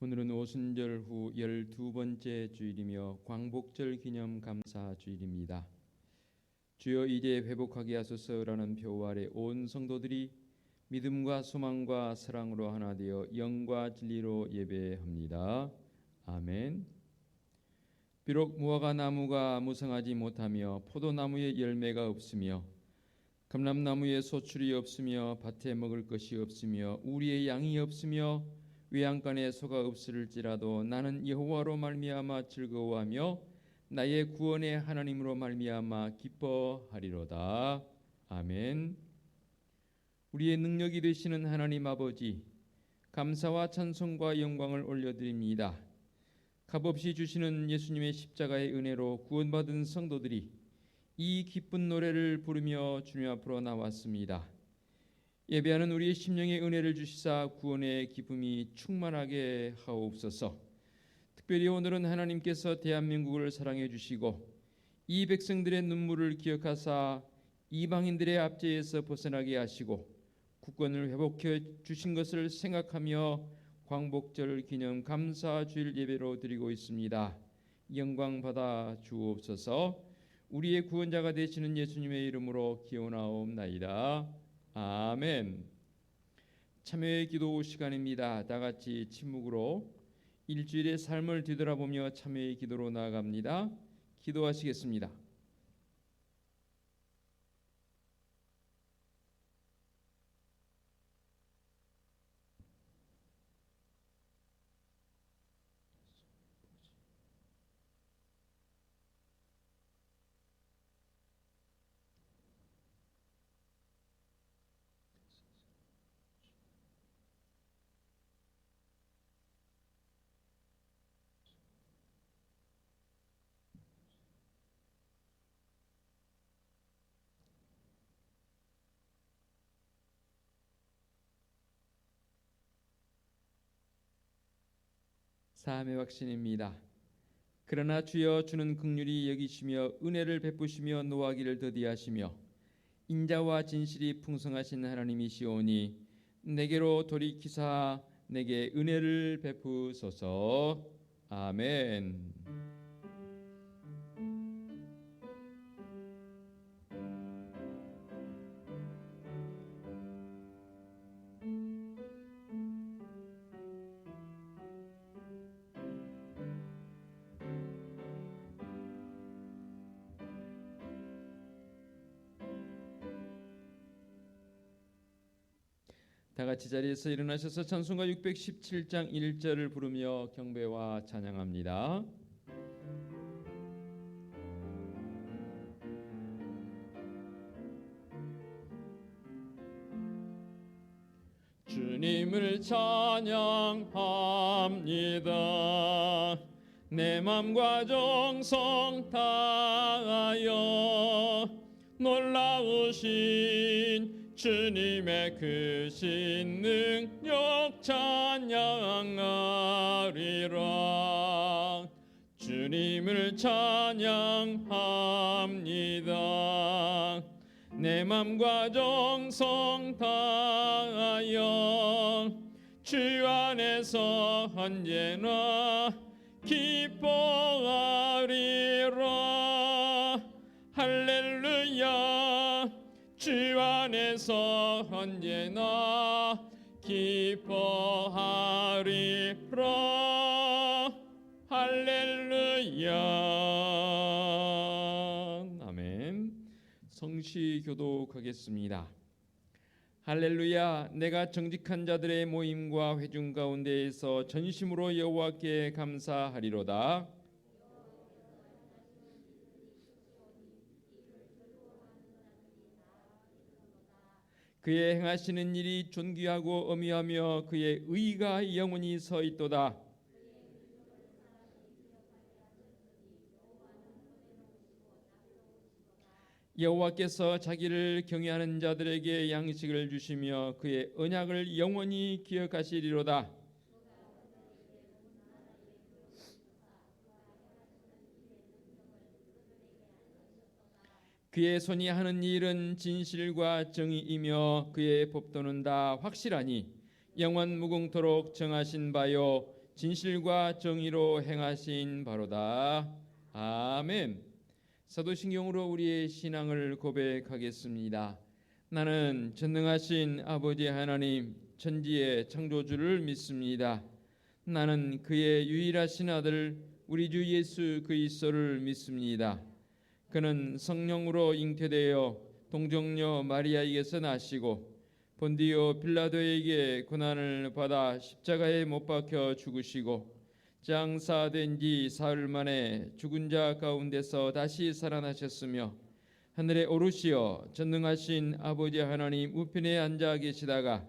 오늘은 오순절 후 12번째 주일이며 광복절 기념 감사 주일입니다. 주여 이제 회복하게 하소서라는 표어 아래 온 성도들이 믿음과 소망과 사랑으로 하나 되어 영과 진리로 예배합니다. 아멘. 비록 무화과 나무가 무성하지 못하며 포도나무에 열매가 없으며 감람나무에 소출이 없으며 밭에 먹을 것이 없으며 우리의 양이 없으며 외양간에 소가 없을지라도 나는 여호와로 말미암아 즐거워하며 나의 구원의 하나님으로 말미암아 기뻐하리로다. 아멘. 우리의 능력이 되시는 하나님 아버지, 감사와 찬송과 영광을 올려드립니다. 값없이 주시는 예수님의 십자가의 은혜로 구원받은 성도들이 이 기쁜 노래를 부르며 주님 앞으로 나왔습니다. 예배하는 우리의 심령에 은혜를 주시사 구원의 기쁨이 충만하게 하옵소서. 특별히 오늘은 하나님께서 대한민국을 사랑해 주시고 이 백성들의 눈물을 기억하사 이방인들의 압제에서 벗어나게 하시고 국권을 회복해 주신 것을 생각하며 광복절 기념 감사 주일 예배로 드리고 있습니다. 영광 받아 주옵소서. 우리의 구원자가 되시는 예수님의 이름으로 기원하옵나이다. 아멘. 참여의 기도 시간입니다. 다 같이 침묵으로 일주일의 삶을 뒤돌아보며 참여의 기도로 나아갑니다. 기도하시겠습니다. 사함의 확신입니다. 그러나 주여 주는 긍휼히 여기시며 은혜를 베푸시며 노하기를 더디하시며 인자와 진실이 풍성하신 하나님이시오니 내게로 돌이키사 내게 은혜를 베푸소서. 아멘. 다 같이 자리에서 일어나셔서 찬송가 617장 1절을 부르며 경배와 찬양합니다. 주님을 찬양합니다. 내 맘과 정성 다하여 놀라우신 주님의 크신 능력 찬양하리라. 주님을 찬양합니다. 내 맘과 정성 다하여 주 안에서 언제나 기뻐하리라. 할렐루야. 주 안에서 언제나 기뻐하리라. 할렐루야. 아멘. 성시 교독하겠습니다. 할렐루야. 내가 정직한 자들의 모임과 회중 가운데에서 전심으로 여호와께 감사하리로다. 그의 행하시는 일이 존귀하고 엄미하며 그의 의가 영원히 서 있도다. 여호와께서 자기를 경외하는 자들에게 양식을 주시며 그의 언약을 영원히 기억하시리로다. 그의 손이 하는 일은 진실과 정의이며 그의 법도는 다 확실하니 영원 무궁토록 정하신 바요 진실과 정의로 행하신 바로다. 아멘. 사도신경으로 우리의 신앙을 고백하겠습니다. 나는 전능하신 아버지 하나님 천지의 창조주를 믿습니다. 나는 그의 유일하신 아들 우리 주 예수 그리스도를 믿습니다. 그는 성령으로 잉태되어 동정녀 마리아에게서 나시고 본디오 빌라도에게 고난을 받아 십자가에 못 박혀 죽으시고 장사된 지 사흘 만에 죽은 자 가운데서 다시 살아나셨으며 하늘에 오르시어 전능하신 아버지 하나님 우편에 앉아 계시다가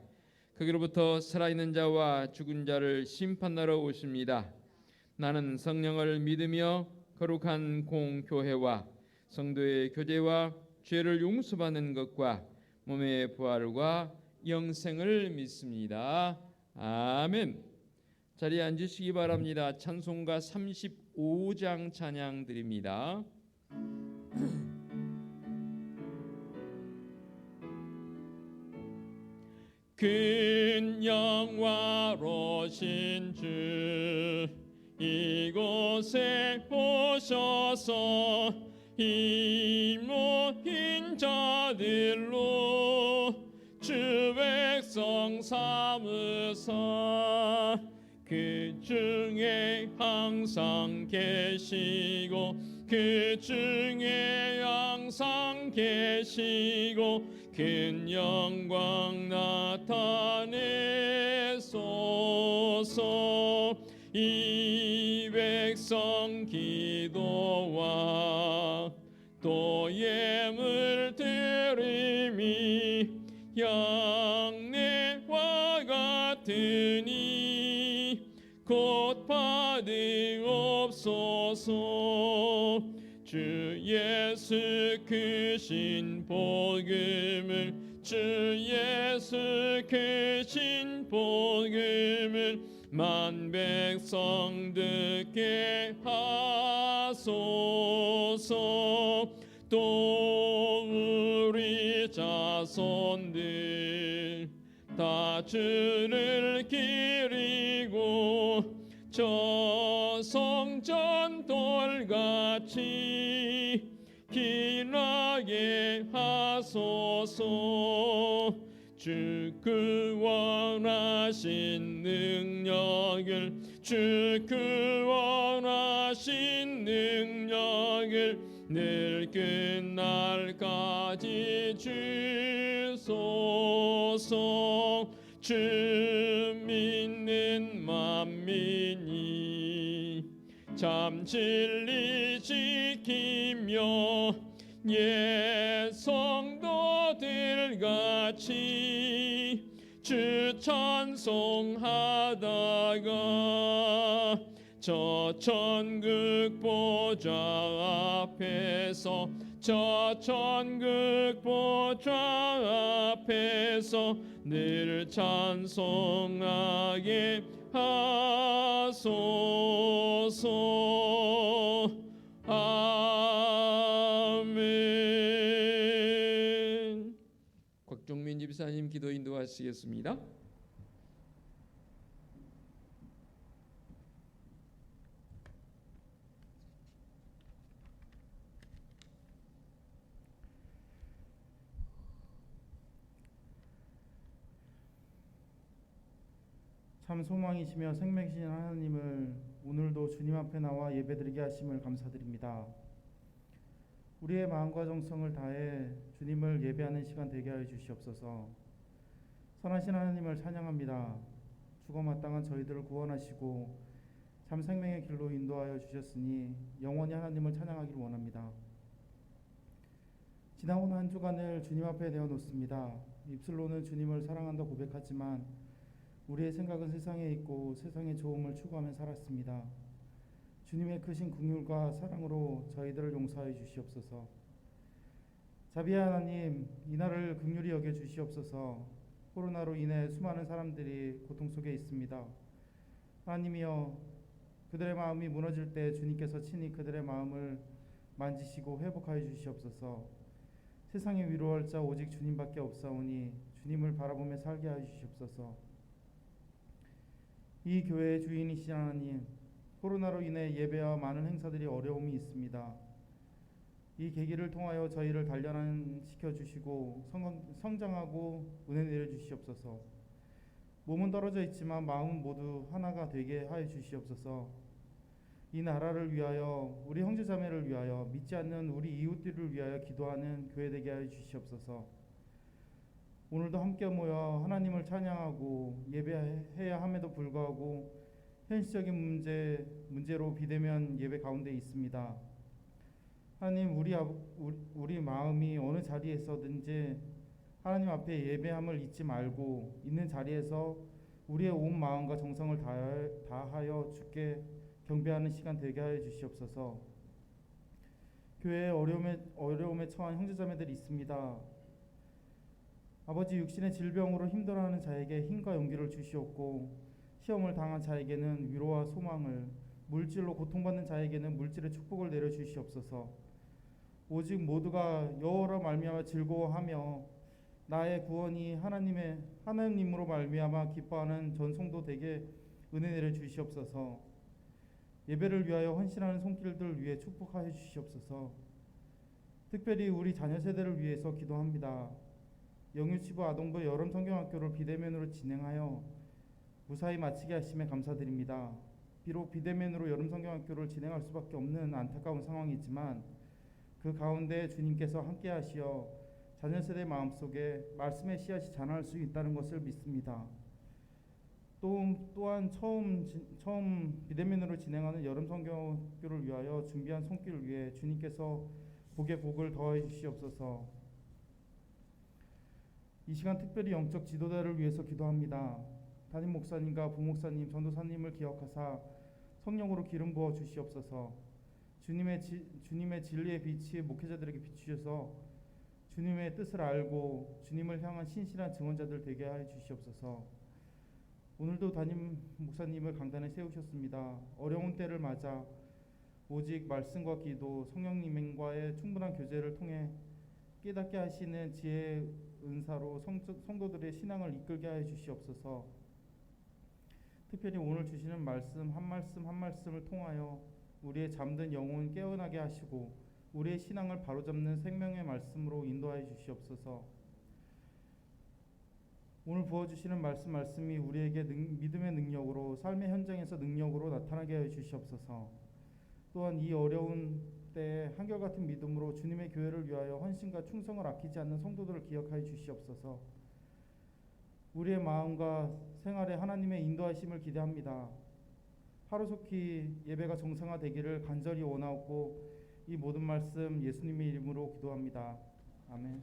거기로부터 살아있는 자와 죽은 자를 심판하러 오십니다. 나는 성령을 믿으며 거룩한 공교회와 성도의 교제와 죄를 용서받는 것과 몸의 부활과 영생을 믿습니다. 아멘. 자리에 앉으시기 바랍니다. 찬송가 35장 찬양 드립니다. 큰 영화로신 주 이곳에 오셔서 이 모인 자들로 주 백성 삼으사 그 중에 항상 계시고 그 중에 항상 계시고 큰 영광 나타내소서. 이 백성 기도와 또 예물 드림이 양내와 같으니 곧 받으옵소서. 주 예수 크신 복음을 주 예수 크신 복음을 만 백성 듣게 하소서. 또 우리 자손들 다 주를 기리고 저 성전 돌같이 길하게 하소서. 주 구원하신 능력을 주 구원하신 능력을 늘 끝날까지 주소서. 주 믿는 만민이 참 진리 지키며 옛 성도들 같이 주 찬송하다가 저 천국 보좌 앞에서 저 천국 보좌 앞에서 늘 찬송하게 하소서. 아멘. 곽종민 집사님 기도 인도하시겠습니다. 참 소망이시며 생명이신 하나님을 오늘도 주님 앞에 나와 예배드리게 하심을 감사드립니다. 우리의 마음과 정성을 다해 주님을 예배하는 시간 되게 하여 주시옵소서. 선하신 하나님을 찬양합니다. 죽어 마땅한 저희들을 구원하시고 참 생명의 길로 인도하여 주셨으니 영원히 하나님을 찬양하기를 원합니다. 지나온 한 주간을 주님 앞에 내어놓습니다. 입술로는 주님을 사랑한다 고백하지만 우리의 생각은 세상에 있고 세상의 좋음을 추구하며 살았습니다. 주님의 크신 긍휼과 사랑으로 저희들을 용서하여 주시옵소서. 자비의 하나님, 이날을 긍휼히 여겨 주시옵소서. 코로나로 인해 수많은 사람들이 고통 속에 있습니다. 하나님이여, 그들의 마음이 무너질 때 주님께서 친히 그들의 마음을 만지시고 회복하여 주시옵소서. 세상에 위로할 자 오직 주님밖에 없사오니 주님을 바라보며 살게 하여 주시옵소서. 이 교회의 주인이신 하나님, 코로나로 인해 예배와 많은 행사들이 어려움이 있습니다. 이 계기를 통하여 저희를 단련시켜 주시고 성장하고 은혜 내려 주시옵소서. 몸은 떨어져 있지만 마음은 모두 하나가 되게 하여 주시옵소서. 이 나라를 위하여, 우리 형제자매를 위하여, 믿지 않는 우리 이웃들을 위하여 기도하는 교회 되게 하여 주시옵소서. 오늘도 함께 모여 하나님을 찬양하고 예배해야 함에도 불구하고 현실적인 문제로 비대면 예배 가운데 있습니다. 하나님, 우리 마음이 어느 자리에서든지 하나님 앞에 예배함을 잊지 말고 있는 자리에서 우리의 온 마음과 정성을 다하여 주께 경배하는 시간 되게 하여 주시옵소서. 교회에 어려움에 처한 형제자매들이 있습니다. 아버지, 육신의 질병으로 힘들어하는 자에게 힘과 용기를 주시옵고, 시험을 당한 자에게는 위로와 소망을, 물질로 고통받는 자에게는 물질의 축복을 내려 주시옵소서. 오직 모두가 여호와로 말미암아 즐거워하며 나의 구원이 하나님으로 말미암아 기뻐하는 전성도 되게 은혜 내려 주시옵소서. 예배를 위하여 헌신하는 손길들 위해 축복하여 주시옵소서. 특별히 우리 자녀 세대를 위해서 기도합니다. 영유치부 아동부 여름 성경학교를 비대면으로 진행하여 무사히 마치게 하심에 감사드립니다. 비록 비대면으로 여름 성경학교를 진행할 수밖에 없는 안타까운 상황이지만 그 가운데 주님께서 함께 하시어 자녀 세대 마음속에 말씀의 씨앗이 자랄 수 있다는 것을 믿습니다. 또한 처음 비대면으로 진행하는 여름 성경학교를 위하여 준비한 손길을 위해 주님께서 복에 복을 더해 주시옵소서. 이 시간 특별히 영적 지도자를 위해서 기도합니다. 담임 목사님과 부목사님, 전도사님을 기억하사 성령으로 기름 부어 주시옵소서. 주님의 진리의 빛이 목회자들에게 비추셔서 주님의 뜻을 알고 주님을 향한 신실한 증언자들 되게 하여 주시옵소서. 오늘도 담임 목사님을 강단에 세우셨습니다. 어려운 때를 맞아 오직 말씀과 기도, 성령님과의 충분한 교제를 통해 깨닫게 하시는 지혜의 은사로 성도들의 신앙을 이끌게 하여 주시옵소서. 특별히 오늘 주시는 말씀 한 말씀을 통하여 우리의 잠든 영혼 깨어나게 하시고 우리의 신앙을 바로잡는 생명의 말씀으로 인도하여 주시옵소서. 오늘 부어주시는 말씀이 우리에게 믿음의 능력으로, 삶의 현장에서 능력으로 나타나게 하여 주시옵소서. 또한 이 어려운 때에 한결같은 믿음으로 주님의 교회를 위하여 헌신과 충성을 아끼지 않는 성도들을 기억하여 주시옵소서. 우리의 마음과 생활에 하나님의 인도하심을 기대합니다. 하루속히 예배가 정상화되기를 간절히 원하옵고 이 모든 말씀 예수님의 이름으로 기도합니다. 아멘.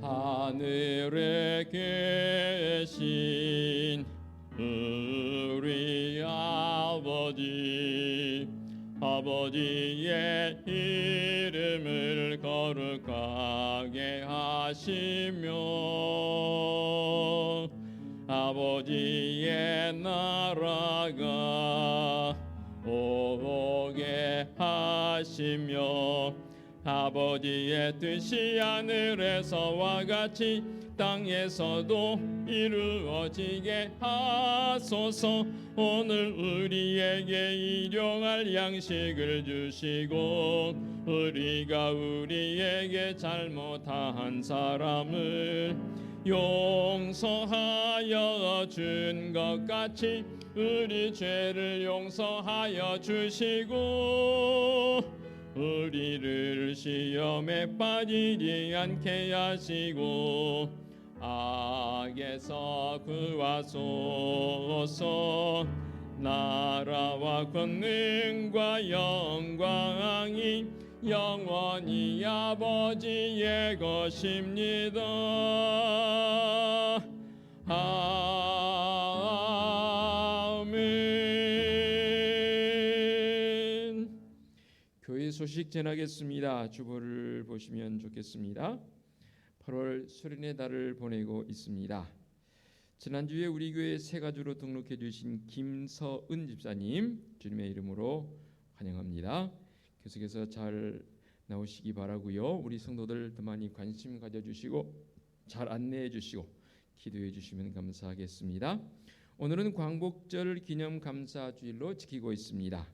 하늘에 계신 우리 아버지의 이름을 거룩하게 하시며 아버지의 나라가 오게 하시며 아버지의 뜻이 하늘에서와 같이 땅에서도 이루어지게 하소서. 오늘 우리에게 일용할 양식을 주시고 우리가 우리에게 잘못한 사람을 용서하여 준 것 같이 우리 죄를 용서하여 주시고 우리를 시험에 빠지지 않게 하시고 악에서 구하소서. 나라와 권능과 영광이 영원히 아버지의 것입니다. 아멘. 교회 소식 전하겠습니다. 주보를 보시면 좋겠습니다. 8월 수련의 달을 보내고 있습니다. 지난주에 우리 교회 새 가주로 등록해 주신 김서은 집사님 주님의 이름으로 환영합니다. 계속해서 잘 나오시기 바라고요. 우리 성도들 더 많이 관심 가져주시고 잘 안내해 주시고 기도해 주시면 감사하겠습니다. 오늘은 광복절 기념 감사주일로 지키고 있습니다.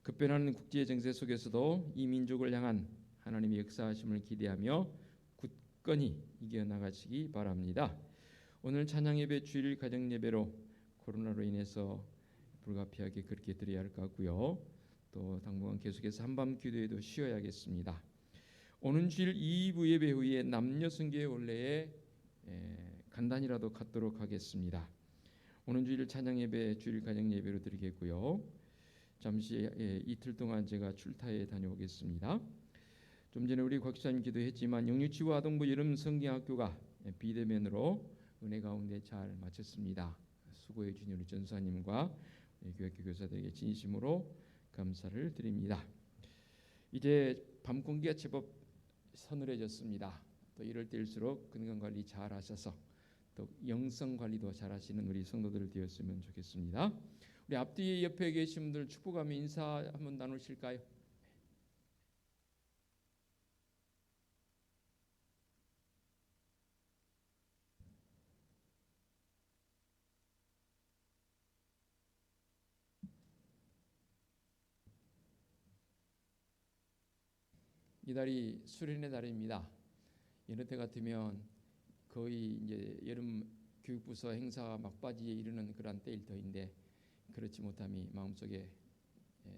급변하는 국제 정세 속에서도 이 민족을 향한 하나님의 역사하심을 기대하며 굳건히 이겨나가시기 바랍니다. 오늘 찬양예배 주일 가정예배로 코로나로 인해서 불가피하게 그렇게 드려야 할 것 같고요. 또 당분간 계속해서 한밤 기도에도 쉬어야겠습니다. 오는 주일 2부 예배 후에 남녀 성교회 원래에 간단히라도 갖도록 하겠습니다. 오는 주일 찬양예배 주일 가정예배로 드리겠고요. 잠시 이틀 동안 제가 출타에 다녀오겠습니다. 좀 전에 우리 곽지사님 기도했지만 영유치부 아동부 여름 성경학교가 비대면으로 은혜 가운데 잘 마쳤습니다. 수고해 주신 우리 전사님과 교육교 교사들에게 진심으로 감사를 드립니다. 이제 밤 공기가 제법 서늘해졌습니다. 또 이럴 때일수록 건강관리 잘 하셔서 또 영성관리도 잘 하시는 우리 성도들 되었으면 좋겠습니다. 우리 앞뒤 옆에 계신 분들 축복하며 인사 한번 나누실까요? 이달이 수련의 달입니다. 이럴 때 같으면 거의 이제 여름 교육부서 행사가 막바지에 이르는 그런 때일 터인데 그렇지 못함이 마음속에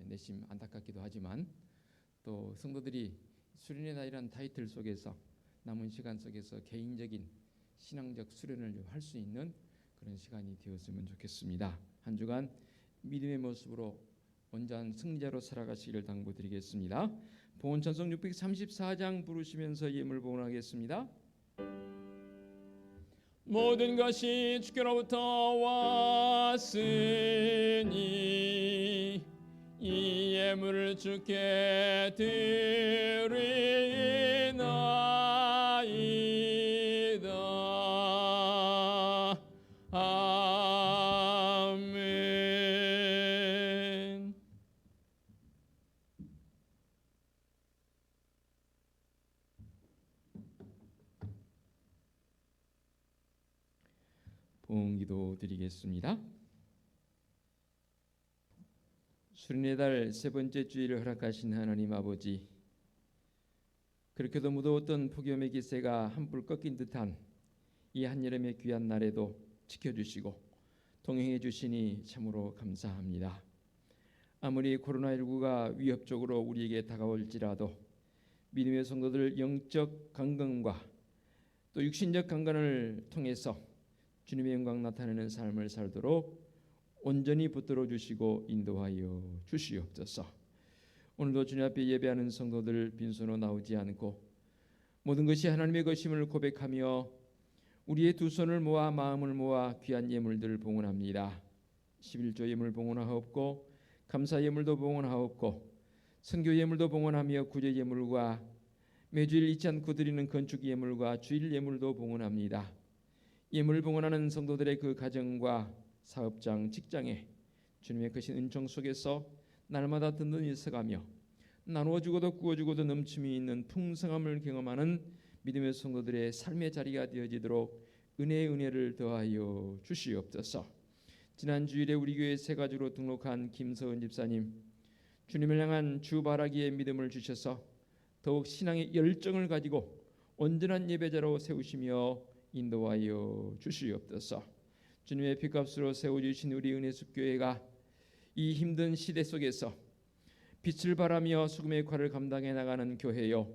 내심 안타깝기도 하지만 또 성도들이 수련의 날이라는 타이틀 속에서 남은 시간 속에서 개인적인 신앙적 수련을 할 수 있는 그런 시간이 되었으면 좋겠습니다. 한 주간 믿음의 모습으로 온전한 승리자로 살아가시기를 당부드리겠습니다. 보온찬송 634장 부르시면서 예물 봉헌하겠습니다. 모든 것이 주께로부터 왔으니 이 예물을 주께 드리나이다. 아멘. 봉기도 드리겠습니다. 수련의 달 세 번째 주일을 허락하신 하나님 아버지, 그렇게도 무더웠던 폭염의 기세가 한풀 꺾인 듯한 이 한여름의 귀한 날에도 지켜주시고 동행해 주시니 참으로 감사합니다. 아무리 코로나19가 위협적으로 우리에게 다가올지라도 믿음의 성도들 영적 강건과 또 육신적 강건을 통해서 주님의 영광 나타내는 삶을 살도록 온전히 붙들어 주시고 인도하여 주시옵소서. 오늘도 주님 앞에 예배하는 성도들 빈손으로 나오지 않고 모든 것이 하나님의 것임을 고백하며 우리의 두 손을 모아 마음을 모아 귀한 예물들을 봉헌합니다. 11조 예물 봉헌하옵고 감사 예물도 봉헌하옵고 선교 예물도 봉헌하며 구제 예물과 매주일 잊지 않고 드리는 건축 예물과 주일 예물도 봉헌합니다. 예물 봉헌하는 성도들의 그 가정과 사업장, 직장에 주님의 크신 은총 속에서 날마다 든든히 서가며 나누어주고도 구워주고도 넘침이 있는 풍성함을 경험하는 믿음의 성도들의 삶의 자리가 되어지도록 은혜의 은혜를 더하여 주시옵소서. 지난 주일에 우리 교회 새 가족으로 등록한 김서은 집사님, 주님을 향한 주바라기의 믿음을 주셔서 더욱 신앙의 열정을 가지고 온전한 예배자로 세우시며 인도하여 주시옵소서. 주님의 피값으로 세워주신 우리 은혜숲 교회가 이 힘든 시대 속에서 빛을 발하며 수금의 역할을 감당해 나가는 교회요,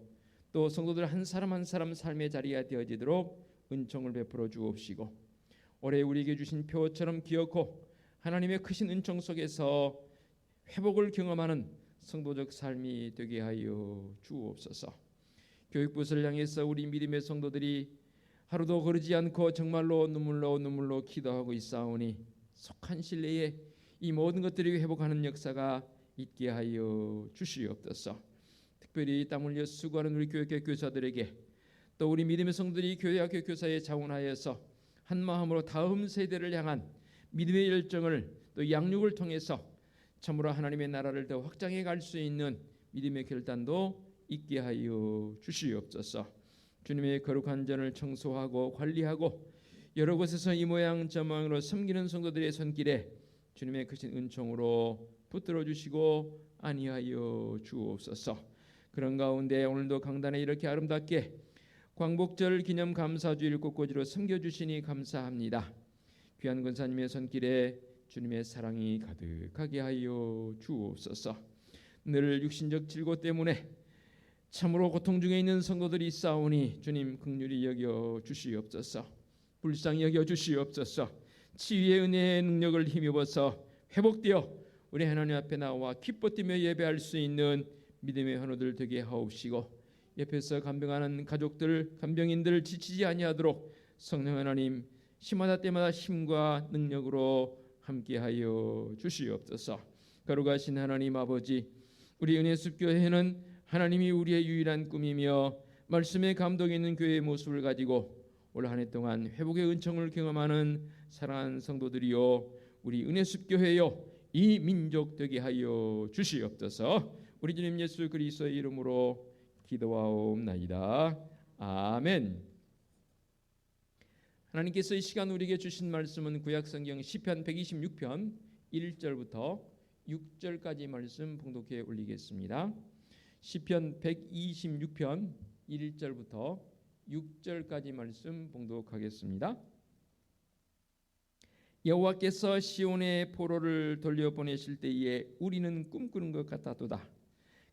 또 성도들 한 사람 한 사람 삶의 자리가 되어지도록 은총을 베풀어 주옵시고 올해 우리에게 주신 표처럼 기억고 하나님의 크신 은총 속에서 회복을 경험하는 성도적 삶이 되게 하여 주옵소서. 교육부서를 향해서 우리 믿음의 성도들이 하루도 거르지 않고 정말로 눈물로 기도하고 있사오니 속한 신뢰에 이 모든 것들이 회복하는 역사가 있게 하여 주시옵소서. 특별히 땀 흘려 수고하는 우리 교육계 교사들에게 또 우리 믿음의 성도들이 교회학교 교사에 자원하여서 한 마음으로 다음 세대를 향한 믿음의 열정을 또 양육을 통해서 참으로 하나님의 나라를 더 확장해 갈 수 있는 믿음의 결단도 있게 하여 주시옵소서. 주님의 거룩한 전을 청소하고 관리하고 여러 곳에서 이 모양 저 모양으로 섬기는 성도들의 손길에 주님의 크신 은총으로 붙들어 주시고 안위하여 주옵소서. 그런 가운데 오늘도 강단에 이렇게 아름답게 광복절 기념 감사주일 꽃꽂이로 섬겨주시니 감사합니다. 귀한 권사님의 손길에 주님의 사랑이 가득하게 하여 주옵소서. 늘 육신적 질고 때문에 참으로 고통 중에 있는 성도들이 있사오니 주님 긍휼히 여겨 주시옵소서. 불쌍히 여겨 주시옵소서. 치유의 은혜의 능력을 힘입어서 회복되어 우리 하나님 앞에 나와 기뻐 뛰며 예배할 수 있는 믿음의 헌호들 되게 하옵시고 옆에서 간병하는 가족들 간병인들 지치지 아니하도록 성령 하나님 시마다 때마다 힘과 능력으로 함께하여 주시옵소서. 거룩하신 하나님 아버지, 우리 은혜숲 교회는 하나님이 우리의 유일한 꿈이며 말씀에 감동이 있는 교회의 모습을 가지고 올 한 해 동안 회복의 은총을 경험하는 사랑하는 성도들이요 우리 은혜숲 교회요 이 민족 되게 하여 주시옵소서. 우리 주님 예수 그리스도의 이름으로 기도하옵나이다. 아멘. 하나님께서 이 시간 우리에게 주신 말씀은 구약성경 시편 126편 1절부터 6절까지 말씀 봉독해 올리겠습니다. 시편 126편 1절부터 6절까지 말씀 봉독하겠습니다. 여호와께서 시온의 포로를 돌려보내실 때에 우리는 꿈꾸는 것 같았도다.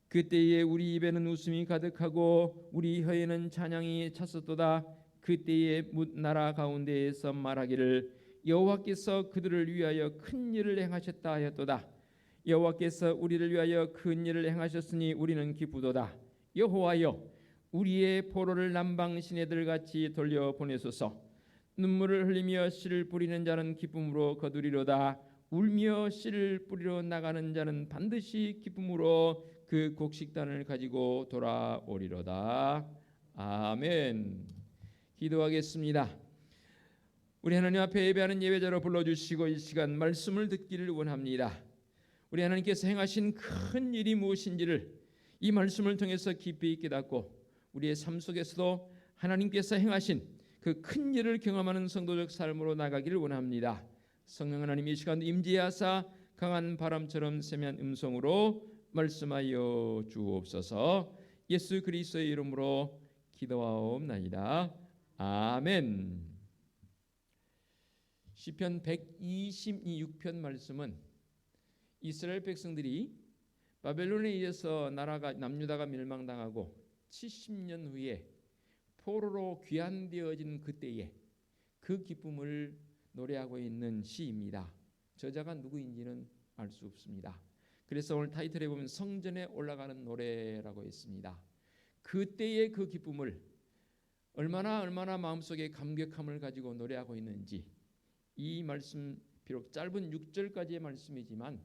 그때에 우리 입에는 웃음이 가득하고 우리 혀에는 찬양이 찼었도다. 그때에 뭇 나라 가운데에서 말하기를 여호와께서 그들을 위하여 큰 일을 행하셨다 하였도다. 여호와께서 우리를 위하여 큰 일을 행하셨으니 우리는 기쁘도다. 여호와여 우리의 포로를 남방 시내들 같이 돌려보내소서. 눈물을 흘리며 씨를 뿌리는 자는 기쁨으로 거두리로다. 울며 씨를 뿌리러 나가는 자는 반드시 기쁨으로 그 곡식단을 가지고 돌아오리로다. 아멘. 기도하겠습니다. 우리 하나님 앞에 예배하는 예배자로 불러주시고 이 시간 말씀을 듣기를 원합니다. 우리 하나님께서 행하신 큰 일이 무엇인지를 이 말씀을 통해서 깊이 깨닫고 우리의 삶 속에서도 하나님께서 행하신 그 큰 일을 경험하는 성도적 삶으로 나가기를 원합니다. 성령 하나님 이 시간 임재하사 강한 바람처럼 세미한 음성으로 말씀하여 주옵소서. 예수 그리스도의 이름으로 기도하옵나이다. 아멘. 시편 126편 말씀은 이스라엘 백성들이 바벨론에 의해서 나라가 남유다가 멸망당하고 70년 후에 포로로 귀환되어진 그때에 그 기쁨을 노래하고 있는 시입니다. 저자가 누구인지는 알 수 없습니다. 그래서 오늘 타이틀에 보면 성전에 올라가는 노래라고 했습니다. 그때의 그 기쁨을 얼마나 마음속에 감격함을 가지고 노래하고 있는지 이 말씀 비록 짧은 6절까지의 말씀이지만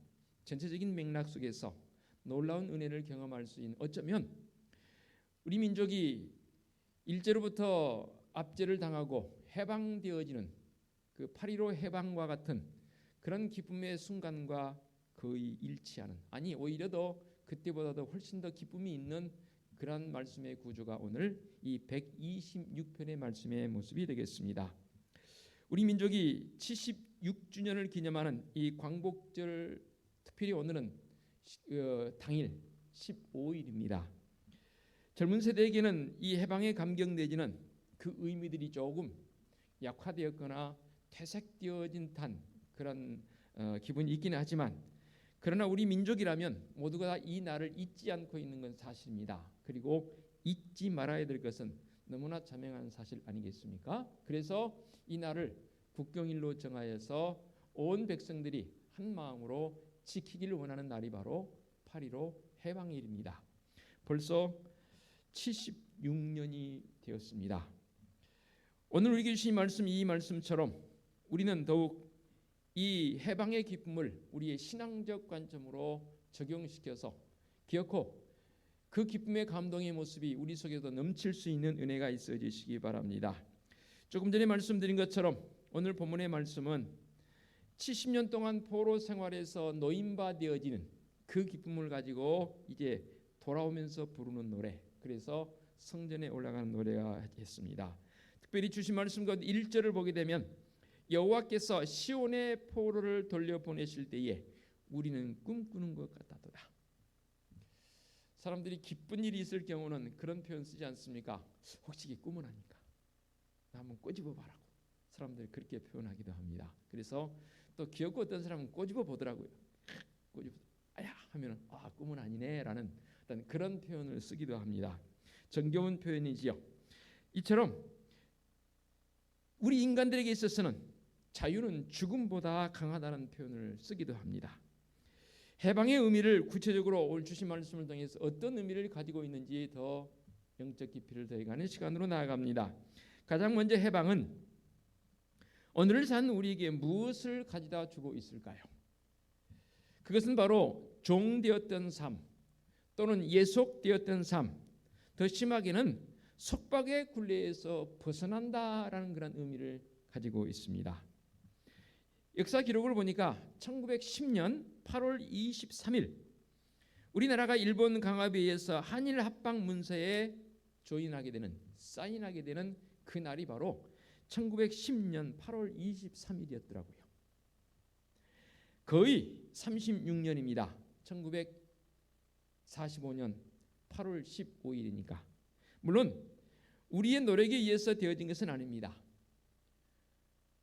전체적인 맥락 속에서 놀라운 은혜를 경험할 수 있는 어쩌면 우리 민족이 일제로부터 압제를 당하고 해방되어지는 그 8.15 해방과 같은 그런 기쁨의 순간과 거의 일치하는 아니 오히려 더 그때보다도 훨씬 더 기쁨이 있는 그런 말씀의 구조가 오늘 이 126편의 말씀의 모습이 되겠습니다. 우리 민족이 76주년을 기념하는 이 광복절 특별히 오늘은 당일 15일입니다. 젊은 세대에게는 이 해방의 감격 내지는 그 의미들이 조금 약화되었거나 퇴색되어진 듯한 그런 기분이 있기는 하지만 그러나 우리 민족이라면 모두가 다 이 날을 잊지 않고 있는 건 사실입니다. 그리고 잊지 말아야 될 것은 너무나 자명한 사실 아니겠습니까? 그래서 이 날을 국경일로 정하여서 온 백성들이 한 마음으로 지키기를 원하는 날이 바로 8.15 해방일입니다. 벌써 76년이 되었습니다. 오늘 우리에게 주신 말씀 이 말씀처럼 우리는 더욱 이 해방의 기쁨을 우리의 신앙적 관점으로 적용시켜서 기억하고 그 기쁨의 감동의 모습이 우리 속에도 넘칠 수 있는 은혜가 있어지시기 바랍니다. 조금 전에 말씀드린 것처럼 오늘 본문의 말씀은 70년 동안 포로 생활에서 노임바 되어지는 그 기쁨을 가지고 이제 돌아오면서 부르는 노래. 그래서 성전에 올라가는 노래가 했습니다. 특별히 주신 말씀 가운데 1절을 보게 되면 여호와께서 시온의 포로를 돌려보내실 때에 우리는 꿈꾸는 것 같다도다. 사람들이 기쁜 일이 있을 경우는 그런 표현 쓰지 않습니까? 혹시 이게 꿈은 아닌가? 한번 꼬집어 봐라고 사람들이 그렇게 표현하기도 합니다. 그래서 또 귀엽고 어떤 사람은 꼬집어 보더라고요. 꼬집어 아야 하면은 꿈은 아니네라는 어떤 그런 표현을 쓰기도 합니다. 정겨운 표현이지요. 이처럼 우리 인간들에게 있어서는 자유는 죽음보다 강하다는 표현을 쓰기도 합니다. 해방의 의미를 구체적으로 오늘 주신 말씀을 통해서 어떤 의미를 가지고 있는지 더 영적 깊이를 더해가는 시간으로 나아갑니다. 가장 먼저 해방은 오늘을 사는 우리에게 무엇을 가져다 주고 있을까요? 그것은 바로 종되었던 삶 또는 예속되었던 삶, 더 심하게는 속박의 굴레에서 벗어난다라는 그런 의미를 가지고 있습니다. 역사 기록을 보니까 1910년 8월 23일 우리나라가 일본 강압에 의해서 한일 합방 문서에 사인하게 되는 그 날이 바로 1910년 8월 23일이었더라고요. 거의 36년입니다. 1945년 8월 15일이니까. 물론 우리의 노력에 의해서 되어진 것은 아닙니다.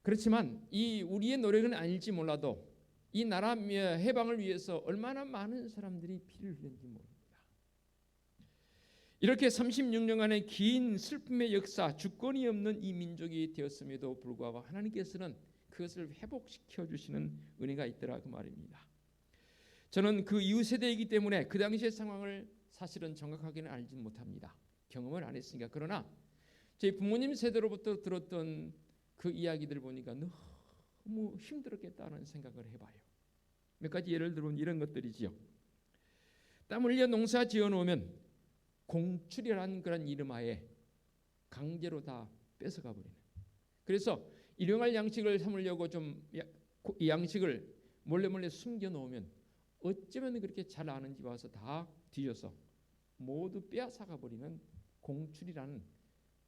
그렇지만 이 우리의 노력은 아닐지 몰라도 이 나라 해방을 위해서 얼마나 많은 사람들이 피를 흘렸는지 모릅니다. 이렇게 36년간의 긴 슬픔의 역사, 주권이 없는 이 민족이 되었음에도 불구하고 하나님께서는 그것을 회복시켜 주시는 은혜가 있더라 그 말입니다. 저는 그 이후 세대이기 때문에 그 당시의 상황을 사실은 정확하게는 알지는 못합니다. 경험을 안 했으니까. 그러나 저희 부모님 세대로부터 들었던 그 이야기들을 보니까 너무 힘들었겠다는 생각을 해봐요. 몇 가지 예를 들면 이런 것들이지요. 땀 흘려 농사 지어놓으면 공출이라는 그런 이름하에 강제로 다 뺏어가 버리는. 그래서 일용할 양식을 삼으려고 좀 이 양식을 몰래 숨겨놓으면 어쩌면 그렇게 잘 아는 집 와서 다 뒤져서 모두 빼앗아가 버리는 공출이라는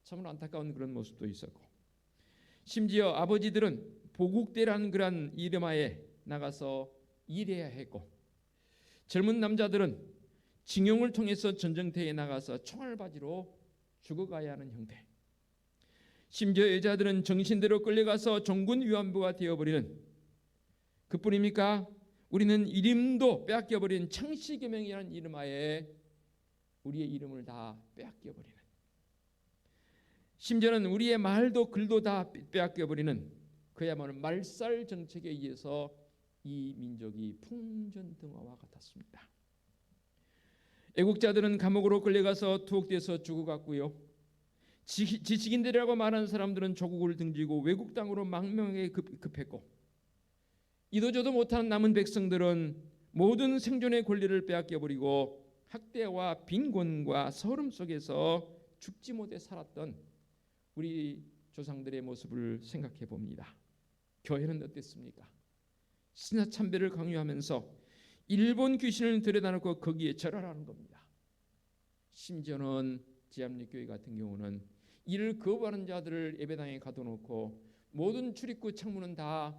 참으로 안타까운 그런 모습도 있었고, 심지어 아버지들은 보국대라는 그런 이름하에 나가서 일해야 했고, 젊은 남자들은 징용을 통해서 전쟁터에 나가서 총알 바지로 죽어가야 하는 형태, 심지어 여자들은 정신대로 끌려가서 종군 위안부가 되어버리는, 그뿐입니까? 우리는 이름도 빼앗겨버린 창씨개명이라는 이름하에 우리의 이름을 다 빼앗겨버리는, 심지어는 우리의 말도 글도 다 빼앗겨버리는 그야말로 말살 정책에 의해서 이 민족이 풍전등화와 같았습니다. 애국자들은 감옥으로 끌려가서 투옥돼서 죽어갔고요. 지식인들이라고 말하는 사람들은 조국을 등지고 외국 땅으로 망명하게 급했고, 이도저도 못하는 남은 백성들은 모든 생존의 권리를 빼앗겨버리고 학대와 빈곤과 서름 속에서 죽지 못해 살았던 우리 조상들의 모습을 생각해 봅니다. 교회는 어땠습니까? 신사참배를 강요하면서 일본 귀신을 들여다놓고 거기에 절하라는 겁니다. 심지어는 지암리교회 같은 경우는 이를 거부하는 자들을 예배당에 가둬놓고 모든 출입구 창문은 다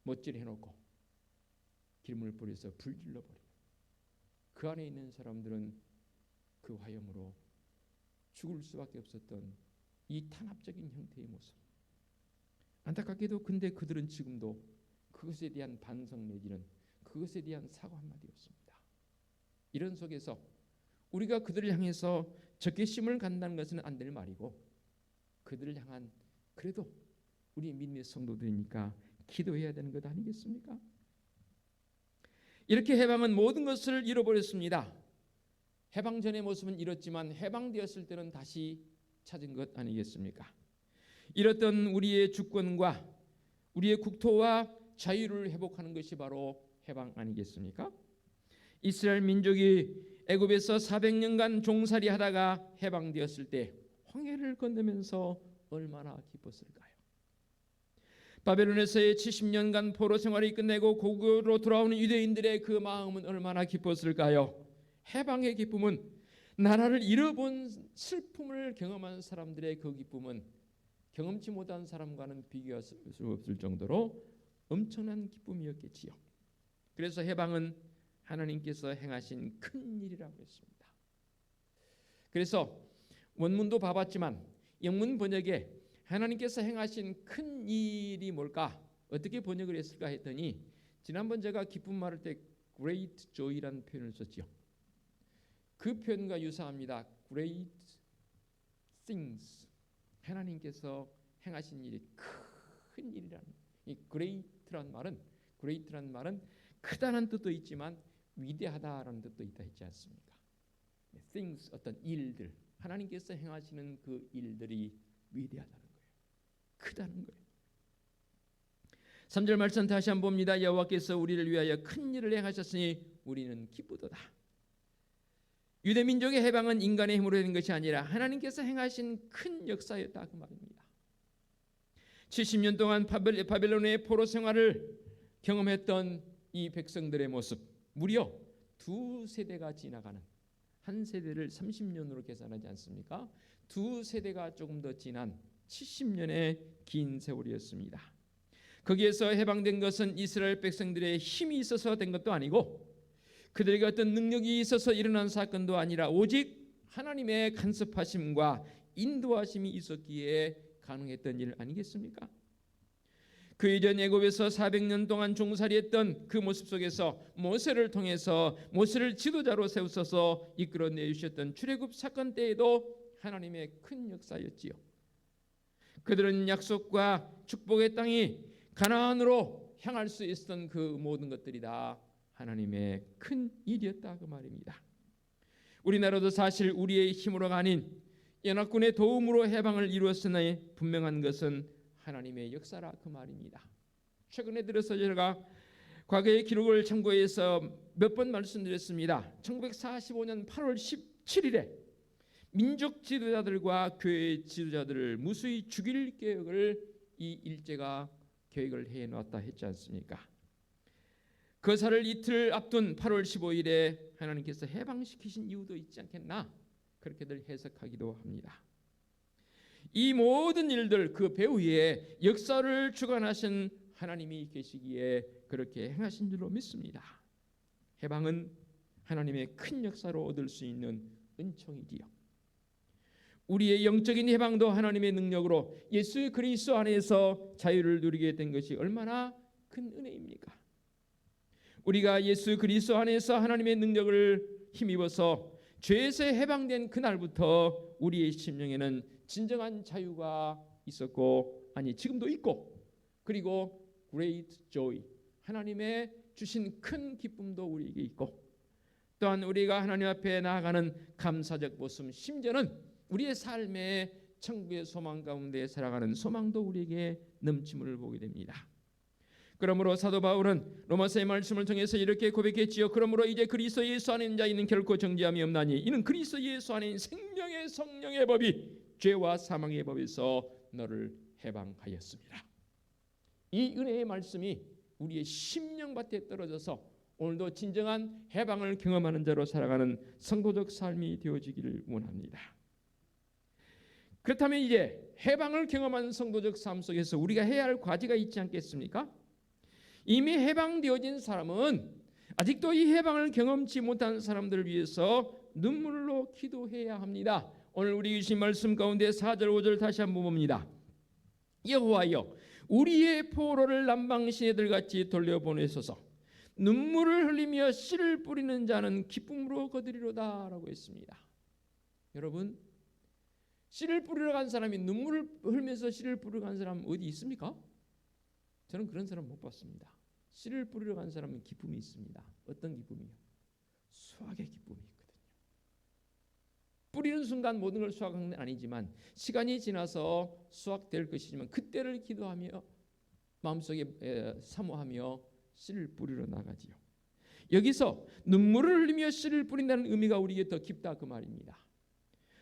못질해놓고 기름을 뿌려서 불질러버리는, 그 안에 있는 사람들은 그 화염으로 죽을 수밖에 없었던 이 탄압적인 형태의 모습. 안타깝게도 근데 그들은 지금도 그것에 대한 반성 내지는 그것에 대한 사과 한마디 없습니다. 이런 속에서 우리가 그들을 향해서 적개심을 간다는 것은 안 될 말이고, 그들을 향한 그래도 우리 믿음의 성도들이니까 기도해야 되는 것 아니겠습니까? 이렇게 해방은 모든 것을 잃어버렸습니다. 해방 전의 모습은 잃었지만 해방되었을 때는 다시 찾은 것 아니겠습니까? 잃었던 우리의 주권과 우리의 국토와 자유를 회복하는 것이 바로 해방 아니겠습니까? 이스라엘 민족이 애굽에서 400년간 종살이 하다가 해방되었을 때 홍해를 건너면서 얼마나 기뻤을까요? 바벨론에서의 70년간 포로 생활이 끝내고 고국으로 돌아오는 유대인들의 그 마음은 얼마나 기뻤을까요? 해방의 기쁨은, 나라를 잃어본 슬픔을 경험한 사람들의 그 기쁨은 경험치 못한 사람과는 비교할 수 없을 정도로 엄청난 기쁨이었겠지요. 그래서 해방은 하나님께서 행하신 큰 일이라고 했습니다. 그래서 원문도 봐봤지만 영문 번역에 하나님께서 행하신 큰 일이 뭘까? 어떻게 번역을 했을까 했더니, 지난번 제가 기쁨 말할 때 great joy라는 표현을 썼죠. 그 표현과 유사합니다. great things. 하나님께서 행하신 일이 큰 일이라는, 이 great란 말은 크다는 뜻도 있지만 위대하다라는 뜻도 있다 했지 않습니까? things, 어떤 일들, 하나님께서 행하시는 그 일들이 위대하다는 거예요. 크다는 거예요. 3절 말씀 다시 한번 봅니다. 여호와께서 우리를 위하여 큰 일을 행하셨으니 우리는 기쁘도다. 유대 민족의 해방은 인간의 힘으로 된 것이 아니라 하나님께서 행하신 큰 역사였다 그 말입니다. 70년 동안 바벨론의 포로 생활을 경험했던 이 백성들의 모습, 무려 두 세대가 지나가는, 한 세대를 30년으로 계산하지 않습니까? 두 세대가 조금 더 지난 70년의 긴 세월이었습니다. 거기에서 해방된 것은 이스라엘 백성들의 힘이 있어서 된 것도 아니고 그들에게 어떤 능력이 있어서 일어난 사건도 아니라 오직 하나님의 간섭하심과 인도하심이 있었기에 가능했던 일 아니겠습니까? 그 이전 애굽에서 400년 동안 종살이했던 그 모습 속에서 모세를 통해서 모세를 지도자로 세우셔서 이끌어내 주셨던 출애굽 사건 때에도 하나님의 큰 역사였지요. 그들은 약속과 축복의 땅이 가나안으로 향할 수 있었던 그 모든 것들이 다 하나님의 큰 일이었다 그 말입니다. 우리나라도 사실 우리의 힘으로가 아닌 연합군의 도움으로 해방을 이루었으나 분명한 것은 하나님의 역사라 그 말입니다. 최근에 들어서 제가 과거의 기록을 참고해서 몇 번 말씀드렸습니다. 1945년 8월 17일에 민족 지도자들과 교회 지도자들을 무수히 죽일 계획을 이 일제가 계획을 해놓았다 했지 않습니까? 거사를 이틀 앞둔 8월 15일에 하나님께서 해방시키신 이유도 있지 않겠나? 그렇게들 해석하기도 합니다. 이 모든 일들 그 배후에 역사를 주관하신 하나님이 계시기에 그렇게 행하신 줄로 믿습니다. 해방은 하나님의 큰 역사로 얻을 수 있는 은총이지요. 우리의 영적인 해방도 하나님의 능력으로 예수 그리스도 안에서 자유를 누리게 된 것이 얼마나 큰 은혜입니까? 우리가 예수 그리스도 안에서 하나님의 능력을 힘입어서 죄에서 해방된 그날부터 우리의 심령에는 진정한 자유가 있었고, 아니 지금도 있고, 그리고 great joy, 하나님의 주신 큰 기쁨도 우리에게 있고, 또한 우리가 하나님 앞에 나아가는 감사적 모습, 심지어는 우리의 삶의 천국의 소망 가운데 살아가는 소망도 우리에게 넘침을 보게 됩니다. 그러므로 사도 바울은 로마서의 말씀을 통해서 이렇게 고백했지요. 그러므로 이제 그리스도 예수 안에 있는 자에는 결코 정죄함이 없나니 이는 그리스도 예수 안에 있는 생명의 성령의 법이 죄와 사망의 법에서 너를 해방하였습니다. 이 은혜의 말씀이 우리의 심령밭에 떨어져서 오늘도 진정한 해방을 경험하는 자로 살아가는 성도적 삶이 되어지기를 원합니다. 그렇다면 이제 해방을 경험한 성도적 삶 속에서 우리가 해야 할 과제가 있지 않겠습니까? 이미 해방되어진 사람은 아직도 이 해방을 경험치 못한 사람들을 위해서 눈물로 기도해야 합니다. 오늘 우리 주신 말씀 가운데 4절 5절 다시 한번 봅니다. 여호와여 우리의 포로를 남방 시내들같이 돌려보내소서. 눈물을 흘리며 씨를 뿌리는 자는 기쁨으로 거두리로다 라고 했습니다. 여러분, 씨를 뿌리러 간 사람이 눈물을 흘리면서 씨를 뿌리러 간 사람 어디 있습니까? 저는 그런 사람 못 봤습니다. 씨를 뿌리러 간 사람은 기쁨이 있습니다. 어떤 기쁨이요? 수확의 기쁨이 있거든요. 뿌리는 순간 모든 걸 수확하는 건 아니지만 시간이 지나서 수확될 것이지만 그때를 기도하며 마음속에 사모하며 씨를 뿌리러 나가지요. 여기서 눈물을 흘리며 씨를 뿌린다는 의미가 우리에게 더 깊다 그 말입니다.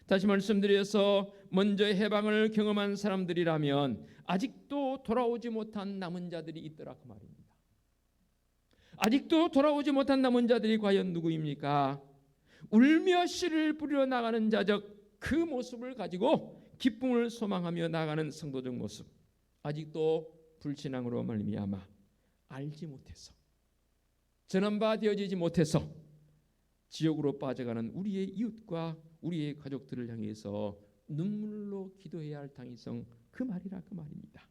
다시 말씀드려서 먼저 해방을 경험한 사람들이라면 아직도 돌아오지 못한 남은 자들이 있더라 그 말입니다. 아직도 돌아오지 못한 남은 자들이 과연 누구입니까? 울며 씨를 뿌리러 나가는 자적 그 모습을 가지고 기쁨을 소망하며 나가는 성도적 모습, 아직도 불신앙으로 말미암아 알지 못해서, 전함바 되어지지 못해서 지옥으로 빠져가는 우리의 이웃과 우리의 가족들을 향해서 눈물로 기도해야 할 당위성, 그 말이라 그 말입니다.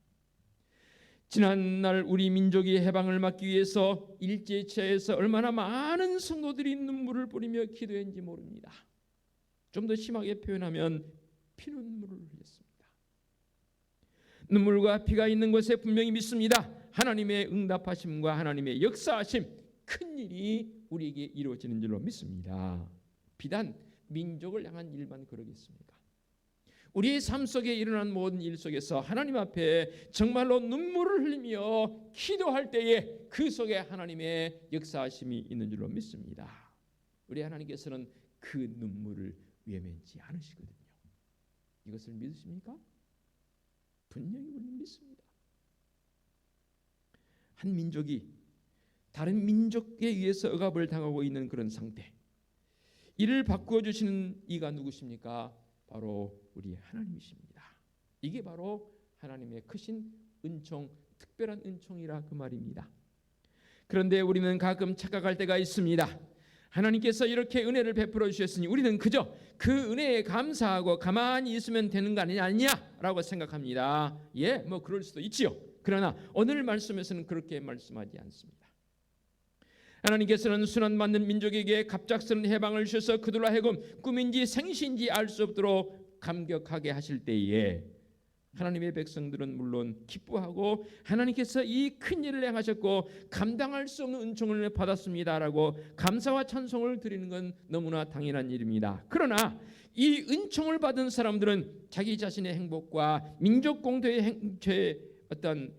지난날 우리 민족이 해방을 막기 위해서 일제치하에서 얼마나 많은 성도들이 눈물을 뿌리며 기도했는지 모릅니다. 좀 더 심하게 표현하면 피눈물을 흘렸습니다. 눈물과 피가 있는 곳에 분명히 믿습니다. 하나님의 응답하심과 하나님의 역사하심, 큰 일이 우리에게 이루어지는 줄로 믿습니다. 비단 민족을 향한 일만 그러겠습니까? 우리의 삶 속에 일어난 모든 일 속에서 하나님 앞에 정말로 눈물을 흘리며 기도할 때에 그 속에 하나님의 역사하심이 있는 줄로 믿습니다. 우리 하나님께서는 그 눈물을 외면치 않으시거든요. 이것을 믿으십니까? 분명히 우리는 믿습니다. 한 민족이 다른 민족에 의해서 억압을 당하고 있는 그런 상태, 이를 바꾸어 주시는 이가 누구십니까? 바로 우리 하나님이십니다. 이게 바로 하나님의 크신 은총, 특별한 은총이라 그 말입니다. 그런데 우리는 가끔 착각할 때가 있습니다. 하나님께서 이렇게 은혜를 베풀어 주셨으니 우리는 그저 그 은혜에 감사하고 가만히 있으면 되는 거 아니냐라고 생각합니다. 예, 뭐 그럴 수도 있지요. 그러나 오늘 말씀에서는 그렇게 말씀하지 않습니다. 하나님께서는 순환받는 민족에게 갑작스런 해방을 주셔서 그들로 하여금 꿈인지 생시인지 알 수 없도록 감격하게 하실 때에 하나님의 백성들은 물론 기뻐하고 하나님께서 이 큰 일을 행하셨고 감당할 수 없는 은총을 받았습니다라고 감사와 찬송을 드리는 건 너무나 당연한 일입니다. 그러나 이 은총을 받은 사람들은 자기 자신의 행복과 민족 공동의 어떤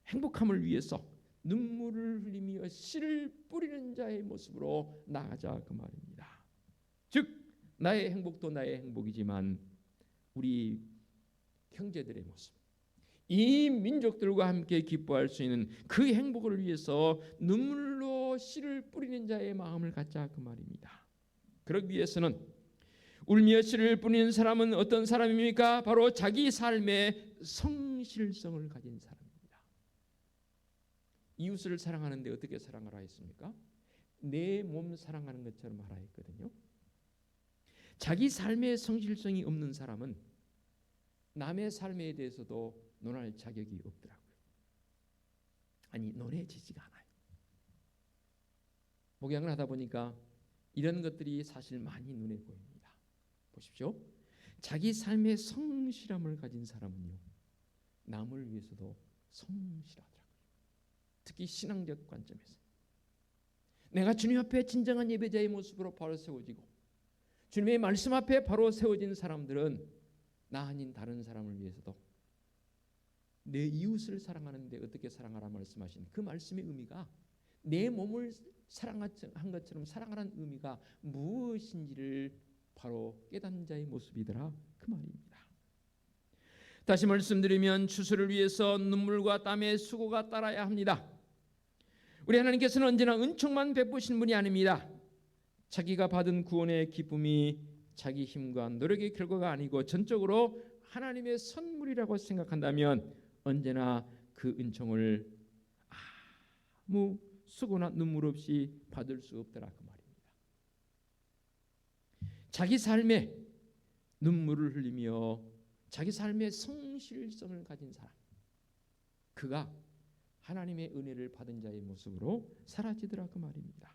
행복함을 위해서 눈물을 흘리며 씨를 뿌리는 자의 모습으로 나아가자 그 말입니다. 즉 나의 행복도 나의 행복이지만 우리 형제들의 모습, 이 민족들과 함께 기뻐할 수 있는 그 행복을 위해서 눈물로 씨를 뿌리는 자의 마음을 갖자 그 말입니다. 그러기 위해서는 울며 씨를 뿌리는 사람은 어떤 사람입니까? 바로 자기 삶의 성실성을 가진 사람입니다. 이웃을 사랑하는데 어떻게 사랑하라 했습니까? 내 몸 사랑하는 것처럼 하라 했거든요. 자기 삶의 성실성이 없는 사람은 남의 삶에 대해서도 논할 자격이 없더라고요. 아니, 논해지지가 않아요. 목양을 하다 보니까 이런 것들이 사실 많이 눈에 보입니다. 보십시오. 자기 삶의 성실함을 가진 사람은요, 남을 위해서도 성실하더라고요. 특히 신앙적 관점에서 내가 주님 앞에 진정한 예배자의 모습으로 바로 세워지고 주님의 말씀 앞에 바로 세워진 사람들은 나 아닌 다른 사람을 위해서도 내 이웃을 사랑하는데 어떻게 사랑하라 말씀하신 그 말씀의 의미가 내 몸을 사랑한 것처럼 사랑하라는 의미가 무엇인지를 바로 깨닫는 자의 모습이더라 그 말입니다. 다시 말씀드리면 추수를 위해서 눈물과 땀의 수고가 따라야 합니다. 우리 하나님께서는 언제나 은총만 베푸신 분이 아닙니다. 자기가 받은 구원의 기쁨이 자기 힘과 노력의 결과가 아니고 전적으로 하나님의 선물이라고 생각한다면 언제나 그 은총을 아무 수고나 눈물 없이 받을 수 없더라 그 말입니다. 자기 삶에 눈물을 흘리며 자기 삶의 성실성을 가진 사람, 그가 하나님의 은혜를 받은 자의 모습으로 사라지더라 그 말입니다.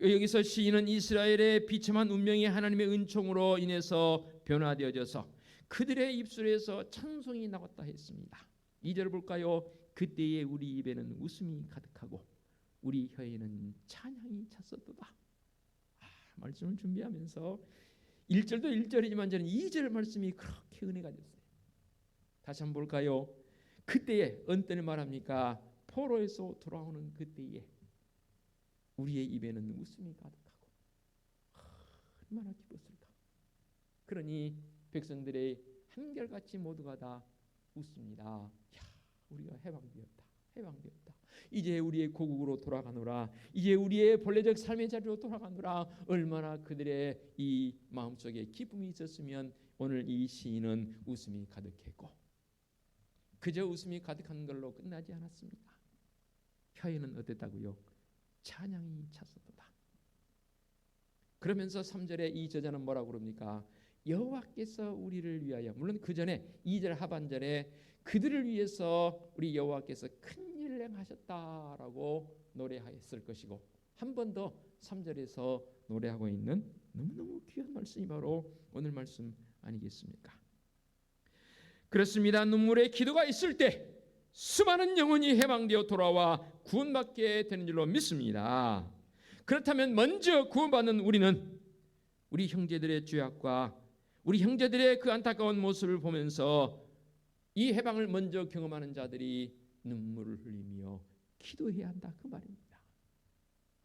여기서 시인은 이스라엘의 비참한 운명이 하나님의 은총으로 인해서 변화되어져서 그들의 입술에서 찬송이 나왔다 했습니다. 2절 볼까요? 그때에 우리 입에는 웃음이 가득하고 우리 혀에는 찬양이 찼었도다. 말씀을 준비하면서 1절도 1절이지만 저는 2절 말씀이 그렇게 은혜가 됐어요. 다시 한번 볼까요? 그때에 어느 때를 말합니까? 포로에서 돌아오는 그때에 우리의 입에는 웃음이 가득하고 얼마나 기뻤을까. 그러니 백성들의 한결같이 모두가 다 웃습니다. 야, 우리가 해방되었다. 해방되었다. 이제 우리의 고국으로 돌아가노라. 이제 우리의 본래적 삶의 자리로 돌아가노라. 얼마나 그들의 이 마음속에 기쁨이 있었으면 오늘 이 시인은 웃음이 가득했고, 그저 웃음이 가득한 걸로 끝나지 않았습니다. 혀에는 어땠다고요? 찬양이 찼었도다. 그러면서 3절에 이 저자는 뭐라고 그럽니까? 여호와께서 우리를 위하여, 물론 그 전에 2절 하반절에 그들을 위해서 우리 여호와께서 큰 일을 행하셨다라고 노래했을 것이고, 한 번 더 3절에서 노래하고 있는 너무너무 귀한 말씀이 바로 오늘 말씀 아니겠습니까? 그렇습니다. 눈물의 기도가 있을 때 수많은 영혼이 해방되어 돌아와 구원받게 되는 줄로 믿습니다. 그렇다면 먼저 구원받는 우리는 우리 형제들의 죄악과 우리 형제들의 그 안타까운 모습을 보면서 이 해방을 먼저 경험하는 자들이 눈물을 흘리며 기도해야 한다, 그 말입니다.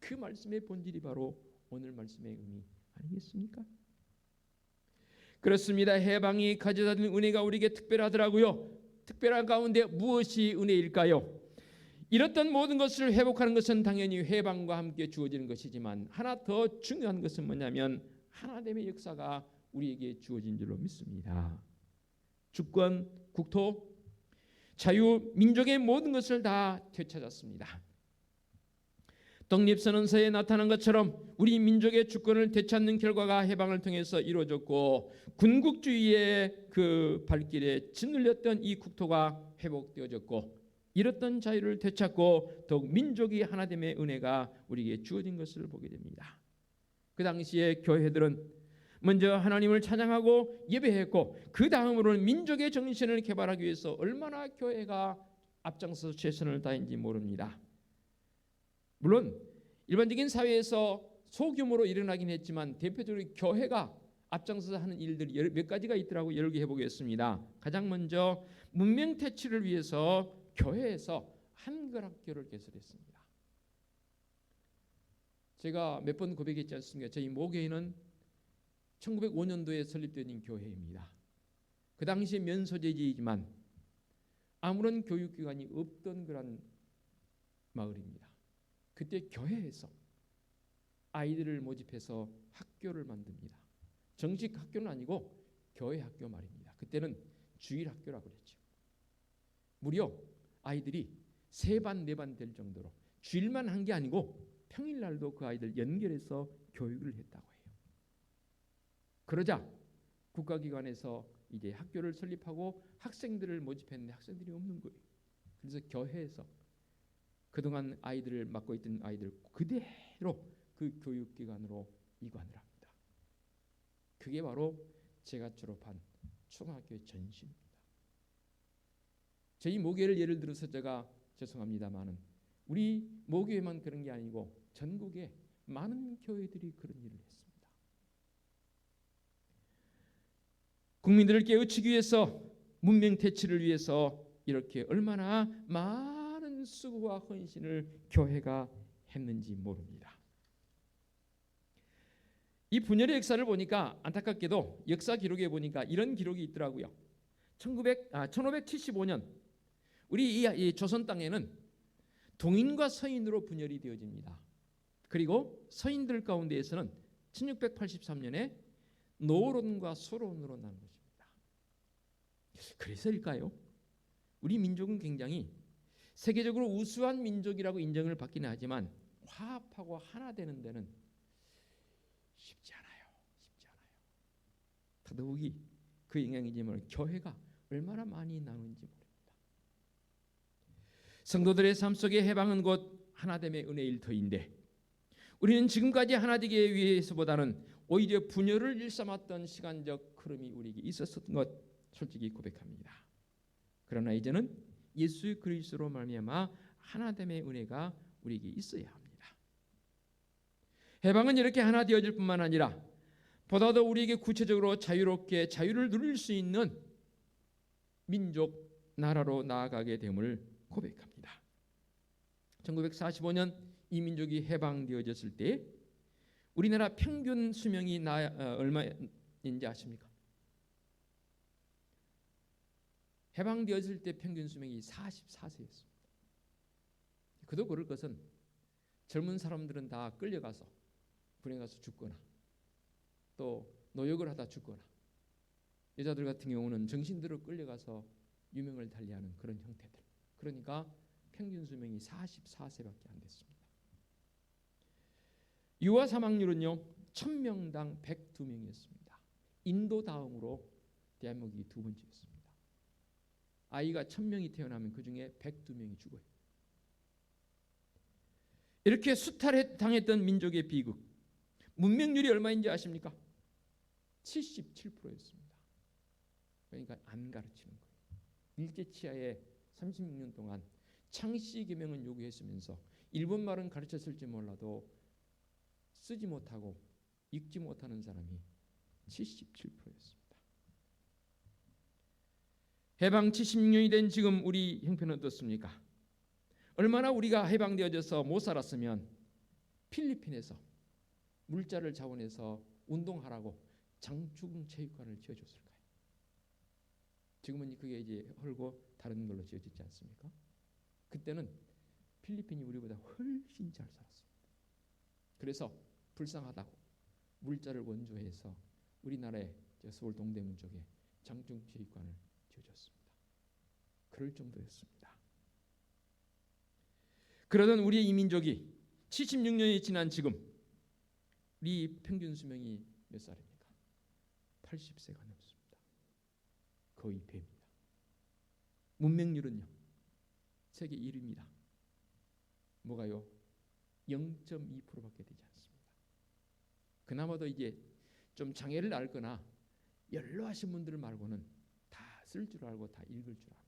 그 말씀의 본질이 바로 오늘 말씀의 의미 아니겠습니까? 그렇습니다. 해방이 가져다 준 은혜가 우리에게 특별하더라고요. 특별한 가운데 무엇이 은혜일까요? 잃었던 모든 것을 회복하는 것은 당연히 해방과 함께 주어지는 것이지만, 하나 더 중요한 것은 뭐냐면 하나님의 역사가 우리에게 주어진 줄로 믿습니다. 주권, 국토, 자유, 민족의 모든 것을 다 되찾았습니다. 독립선언서에 나타난 것처럼 우리 민족의 주권을 되찾는 결과가 해방을 통해서 이루어졌고, 군국주의의 그 발길에 짓눌렸던 이 국토가 회복되어졌고, 잃었던 자유를 되찾고 더욱 민족이 하나됨의 은혜가 우리에게 주어진 것을 보게 됩니다. 그 당시에 교회들은 먼저 하나님을 찬양하고 예배했고, 그 다음으로는 민족의 정신을 개발하기 위해서 얼마나 교회가 앞장서서 최선을 다했는지 모릅니다. 물론 일반적인 사회에서 소규모로 일어나긴 했지만 대표적으로 교회가 앞장서서 하는 일들이 몇 가지가 있더라고. 여러 개 해보겠습니다. 가장 먼저 문명 퇴치를 위해서 교회에서 한글학교를 개설했습니다. 제가 몇 번 고백했지 않습니까? 저희 모교회는 1905년도에 설립된 교회입니다. 그 당시에 면소재지이지만 아무런 교육기관이 없던 그런 마을입니다. 그때 교회에서 아이들을 모집해서 학교를 만듭니다. 정식 학교는 아니고 교회 학교 말입니다. 그때는 주일학교라고 그랬죠. 무려 아이들이 3반 4반 될 정도로 주일만 한 게 아니고 평일날도 그 아이들 연결해서 교육을 했다고 해요. 그러자 국가기관에서 이제 학교를 설립하고 학생들을 모집했는데 학생들이 없는 거예요. 그래서 교회에서 그동안 아이들을 맡고 있던 아이들 그대로 그 교육기관으로 이관을 합니다. 그게 바로 제가 졸업한 초등학교의 전시입니다. 저희 모교회를 예를 들어서 제가 죄송합니다만은 우리 모교회만 그런 게 아니고 전국에 많은 교회들이 그런 일을 했습니다. 국민들을 깨우치기 위해서, 문명 퇴치를 위해서 이렇게 얼마나 많은 수고와 헌신을 교회가 했는지 모릅니다. 이 분열의 역사를 보니까 안타깝게도 역사 기록에 보니까 이런 기록이 있더라고요. 1575년 우리 이 조선 땅에는 동인과 서인으로 분열이 되어집니다. 그리고 서인들 가운데에서는 1683년에 노론과 수론으로 나는 것입니다. 그래서일까요? 우리 민족은 굉장히 세계적으로 우수한 민족이라고 인정을 받기는 하지만 화합하고 하나 되는 데는 쉽지 않아요. 더더욱이 그 영향이지만 교회가 얼마나 많이 나누는지 모릅니다. 성도들의 삶 속에 해방은 곧 하나됨의 은혜일 터인데, 우리는 지금까지 하나되기 위해서보다는 오히려 분열을 일삼았던 시간적 흐름이 우리에게 있었던 것 솔직히 고백합니다. 그러나 이제는 예수 그리스도로 말미암아 하나됨의 은혜가 우리에게 있어야 합니다. 해방은 이렇게 하나 되어질 뿐만 아니라 보다도 우리에게 구체적으로 자유롭게 자유를 누릴 수 있는 민족, 나라로 나아가게 됨을 고백합니다. 1945년 이 민족이 해방되어졌을 때 우리나라 평균 수명이 얼마인지 아십니까? 해방되었을 때 평균 수명이 44세였습니다. 그도 그럴 것은 젊은 사람들은 다 끌려가서 불에 가서 죽거나 또 노역을 하다 죽거나, 여자들 같은 경우는 정신들어 끌려가서 유명을 달리하는 그런 형태들. 그러니까 평균 수명이 44세밖에 안 됐습니다. 유아 사망률은요 1000명당 102명이었습니다. 인도 다음으로 대한민국이 두 번째였습니다. 아이가 1000명이 태어나면 그 중에 102명이 죽어요. 이렇게 수탈당했던 민족의 비극, 문명률이 얼마인지 아십니까? 77%였습니다. 그러니까 안 가르치는 거예요. 일제 치하에 36년 동안 창씨 계명은 요구했으면서 일본 말은 가르쳤을지 몰라도 쓰지 못하고 읽지 못하는 사람이 77%였습니다. 해방 76년이 된 지금 우리 형편은 어떻습니까? 얼마나 우리가 해방되어져서 못 살았으면 필리핀에서 물자를 자원해서 운동하라고 장충 체육관을 지어줬을까요? 지금은 그게 이제 헐고 다른 걸로 지어지지 않습니까? 그때는 필리핀이 우리보다 훨씬 잘 살았습니다. 그래서 불쌍하다고 물자를 원조해서 우리나라의 서울 동대문 쪽에 장충 체육관을 지어줬습니다. 그럴 정도였습니다. 그러던 우리의 이민족이 76년이 지난 지금 우리 평균 수명이 몇 살입니까? 80세가 넘습니다. 거의 배입니다. 문맹률은요 세계 1위입니다. 뭐가요? 0.2%밖에 되지 않습니다. 그나마도 이제 좀 장애를 앓거나 연로하신 분들 말고는 다 쓸 줄 알고 다 읽을 줄 압니다.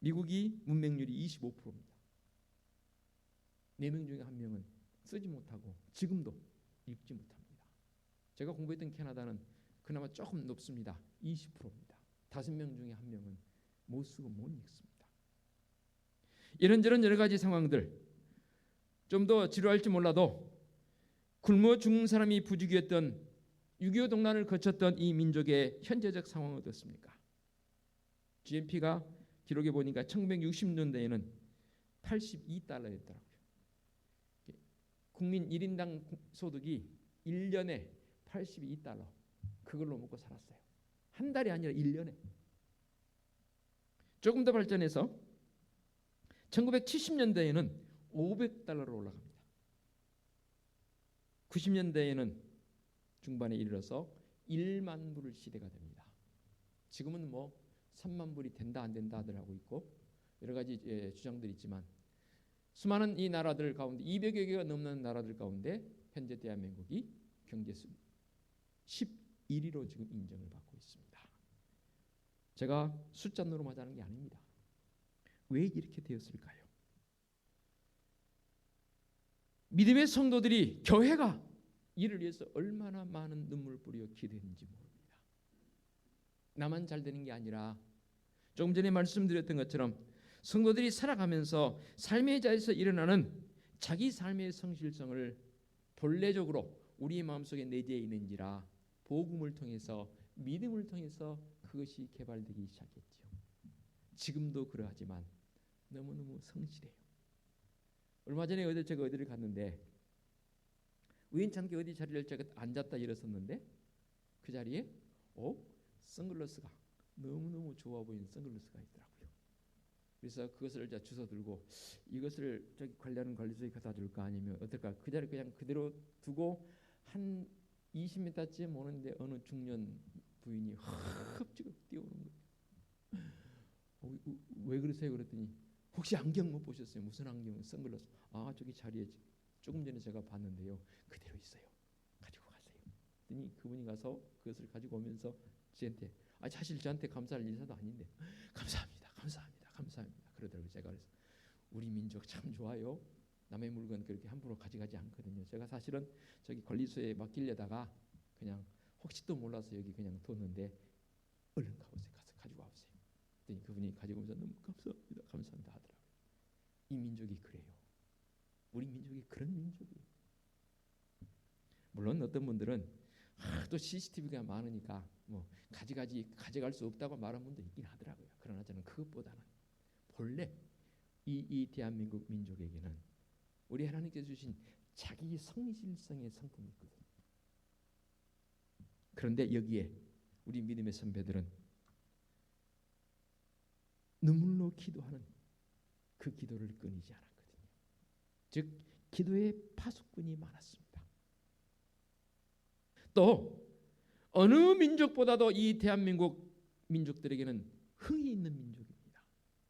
미국이 문맹률이 25%입니다. 4명 중에 1명은 쓰지 못하고 지금도 읽지 못합니다. 제가 공부했던 캐나다는 그나마 조금 높습니다. 20%입니다. 5명 중에 1명은 못 쓰고 못 읽습니다. 이런저런 여러 가지 상황들, 좀 더 지루할지 몰라도 굶어 죽는 사람이 부족이었던 6.25 동란을 거쳤던 이 민족의 현재적 상황은 어떻습니까? GNP가 기록해 보니까 1960년대에는 82달러였더라고요. 국민 1인당 소득이 1년에 82달러, 그걸로 먹고 살았어요. 한 달이 아니라 1년에. 조금 더 발전해서 1970년대에는 500달러로 올라갑니다. 90년대에는 중반에 이르러서 1만 불 시대가 됩니다. 지금은 뭐 3만 불이 된다 안 된다 하더라고 있고 여러 가지 주장들이 있지만, 수많은 이 나라들 가운데 200여 개가 넘는 나라들 가운데 현재 대한민국이 경제수 11위로 지금 인정을 받고 있습니다. 제가 숫자 노름하자는 게 아닙니다. 왜 이렇게 되었을까요? 믿음의 성도들이, 교회가 이를 위해서 얼마나 많은 눈물 뿌려 기도했는지 모릅니다. 나만 잘 되는 게 아니라 조금 전에 말씀드렸던 것처럼 성도들이 살아가면서 삶의 자리에서 일어나는 자기 삶의 성실성을 본래적으로 우리의 마음속에 내재해 있는지라 복음을 통해서, 믿음을 통해서 그것이 개발되기 시작했죠. 지금도 그러하지만 너무너무 성실해요. 얼마 전에 제가 어디를 갔는데 우연찮게 어디 자리를 제가 앉았다 일어섰는데 그 자리에 선글라스가 너무너무 좋아 보이는 선글라스가 있더라고요. 그래서 그것을 제가 주워 들고 이것을 저기 관리하는 관리소에 갖다 줄까 아니면 어떨까, 그 자리 그냥 그대로 두고 한 20m쯤 오는데 어느 중년 부인이 흡지겁 뛰어오는 거예요. 왜 그러세요? 그랬더니 혹시 안경 못 보셨어요? 무슨 안경? 선글라스. 저기 자리에 조금 전에 제가 봤는데요. 그대로 있어요. 가지고 가세요. 그랬더니 그분이 가서 그것을 가지고 오면서 저한테, 사실 저한테 감사할 인사도 아닌데 감사합니다. 그러더라고요. 제가 그래서 우리 민족 참 좋아요. 남의 물건 그렇게 함부로 가져가지 않거든요. 제가 사실은 저기 관리소에 맡기려다가 그냥 혹시 또 몰라서 여기 그냥 뒀는데 얼른 가보세요. 가서 가지고 와보세요. 그랬더니 그분이 가지고 오면서 너무 감사합니다 하더라고요. 이 민족이 그래요. 우리 민족이 그런 민족이에요. 물론 어떤 분들은 또 CCTV가 많으니까 뭐 가져갈 수 없다고 말하는 분도 있긴 하더라고요. 그러나 저는 그것보다는 본래 이 대한민국 민족에게는 우리 하나님께서 주신 자기 성실성의 성품이 있거든요. 그런데 여기에 우리 믿음의 선배들은 눈물로 기도하는 그 기도를 끊이지 않았거든요. 즉 기도의 파수꾼이 많았습니다. 또 어느 민족보다도 이 대한민국 민족들에게는 흥이 있는 민족입니다.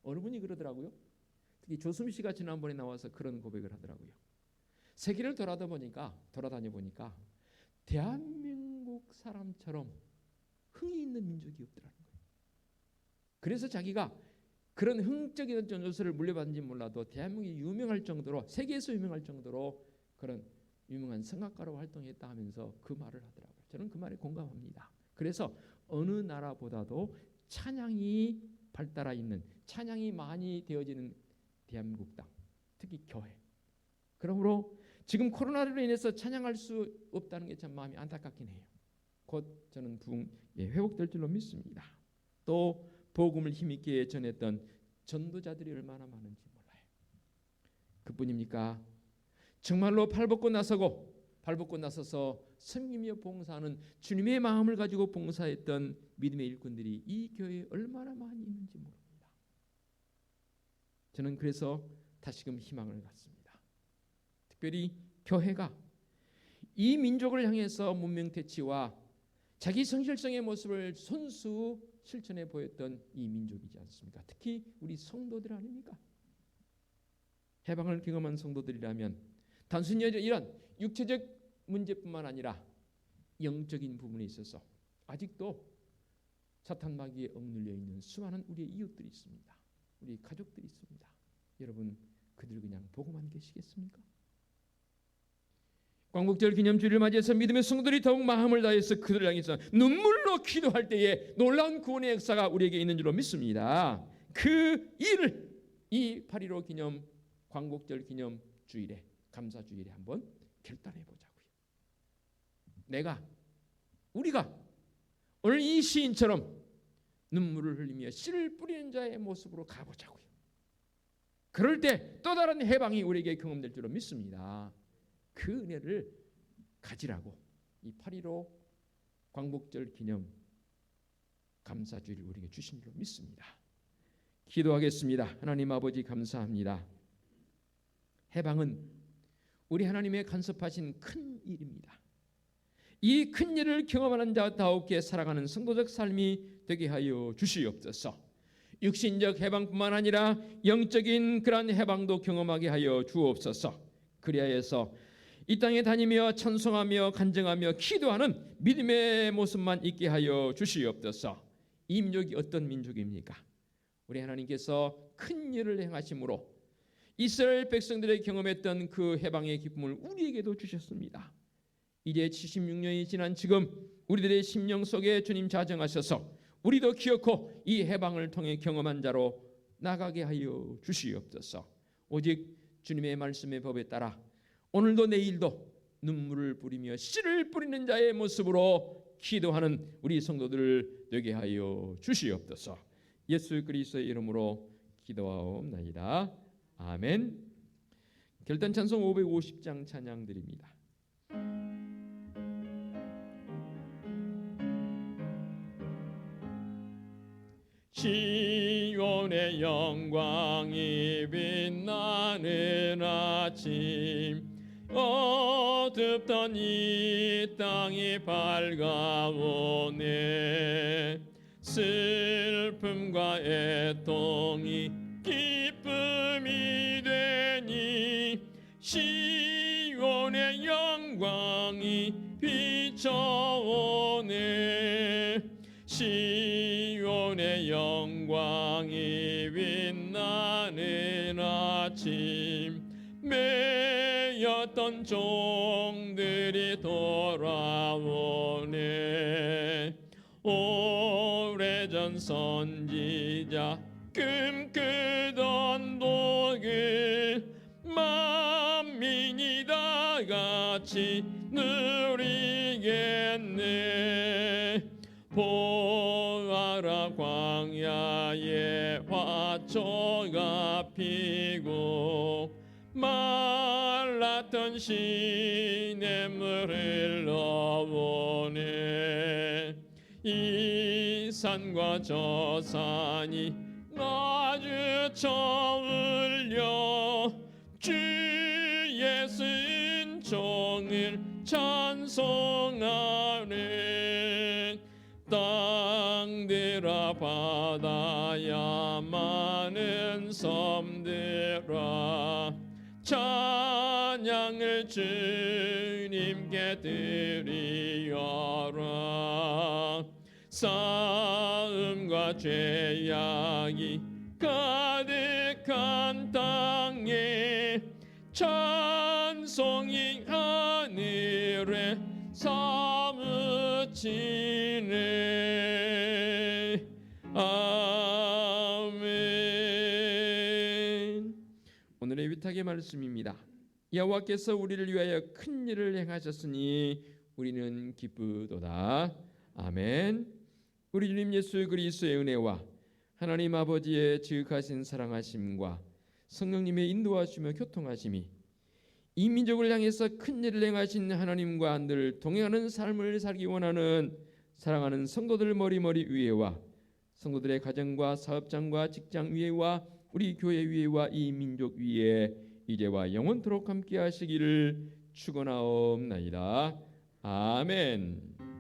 어느 분이 그러더라고요. 특히 조수미 씨가 지난번에 나와서 그런 고백을 하더라고요. 세계를 돌아다녀 보니까 대한민국 사람처럼 흥이 있는 민족이 없더라는 거예요. 그래서 자기가 그런 흥적인 요소를 물려받은지 몰라도 대한민국이 유명할 정도로, 세계에서 유명할 정도로 그런 유명한 성악가로 활동했다 하면서 그 말을 하더라고요. 저는 그 말에 공감합니다. 그래서 어느 나라보다도 찬양이 발달해 있는, 찬양이 많이 되어지는 대한민국 땅, 특히 교회. 그러므로 지금 코로나로 인해서 찬양할 수 없다는 게 참 마음이 안타깝긴 해요. 곧 저는 회복될 줄로 믿습니다. 또 복음을 힘있게 전했던 전도자들이 얼마나 많은지 몰라요. 그뿐입니까? 정말로 발벗고 나서서 섬기며 봉사하는 주님의 마음을 가지고 봉사했던 믿음의 일꾼들이 이 교회에 얼마나 많이 있는지 모릅니다. 저는 그래서 다시금 희망을 갖습니다. 특별히 교회가 이 민족을 향해서 문명태치와 자기 성실성의 모습을 손수 실천해 보였던 이 민족이지 않습니까? 특히 우리 성도들 아닙니까? 해방을 경험한 성도들이라면 단순히 이런 육체적 문제뿐만 아니라 영적인 부분에 있어서 아직도 사탄 마귀에 억눌려 있는 수많은 우리의 이웃들이 있습니다. 우리 가족들이 있습니다. 여러분 그들 그냥 보고만 계시겠습니까? 광복절 기념주일을 맞이해서 믿음의 성도들이 더욱 마음을 다해서 그들을 향해서 눈물로 기도할 때에 놀라운 구원의 역사가 우리에게 있는 줄로 믿습니다. 그 일을 이 8.15 기념 광복절 기념 주일에, 감사주일에 한번 결단해 보자고요. 우리가 오늘 이 시인처럼 눈물을 흘리며 씨를 뿌리는 자의 모습으로 가보자고요. 그럴 때 또 다른 해방이 우리에게 경험될 줄로 믿습니다. 그 은혜를 가지라고 이 8.15 광복절 기념 감사주일을 우리에게 주신 줄로 믿습니다. 기도하겠습니다. 하나님 아버지 감사합니다. 해방은 우리 하나님의 간섭하신 큰 일입니다. 이 큰 일을 경험하는 자다우게 살아가는 성도적 삶이 되게 하여 주시옵소서. 육신적 해방뿐만 아니라 영적인 그런 해방도 경험하게 하여 주옵소서. 그리하여서 이 땅에 다니며 찬송하며 간증하며 기도하는 믿음의 모습만 있게 하여 주시옵소서. 이 민족이 어떤 민족입니까? 우리 하나님께서 큰 일을 행하심으로 이스라엘 백성들의 경험했던 그 해방의 기쁨을 우리에게도 주셨습니다. 이제 76년이 지난 지금 우리들의 심령 속에 주님 자정하셔서 우리도 기억하고 이 해방을 통해 경험한 자로 나가게 하여 주시옵소서. 오직 주님의 말씀의 법에 따라 오늘도 내일도 눈물을 뿌리며 씨를 뿌리는 자의 모습으로 기도하는 우리 성도들 되게 하여 주시옵소서. 예수 그리스도의 이름으로 기도하옵나이다. 아멘. 결단 찬송 550장 찬양 드립니다. 시온의 영광이 빛나는 아침, 어둡던 이 땅이 밝아오네. 슬픔과 애통이 기쁨이 되니 시온의 영광이 비춰오네. 시온의 영광이 빛나는 아침, 매였던 종들이 돌아오네. 오래전 선지자 꿈꾸던 복을 만민이 다 같이 누리겠네. 보아라 광야에 화초가 피고 말랐던 시냇물을 흘러보네. 이 산과 저 산이 마주쳐 울려 주의 은총을 찬송하네. 땅들아 바다야 많은 섬들아 찬양을 주님께 드리어라. 싸움과 죄악이 가득한 땅에 찬송이 하늘에 사무치네. 아멘. 오늘의 위탁의 말씀입니다. 여호와께서 우리를 위하여 큰 일을 행하셨으니 우리는 기쁘도다. 아멘. 우리 주님 예수 그리스도의 은혜와 하나님 아버지의 지극하신 사랑하심과 성령님의 인도하시며 교통하심이 이 민족을 향해서 큰 일을 행하신 하나님과 늘 동행하는 삶을 살기 원하는 사랑하는 성도들 머리머리 위에와 성도들의 가정과 사업장과 직장 위에와 우리 교회 위에와 이 민족 위에 이제와 영원토록 함께 하시기를 축원하옵나이다. 아멘.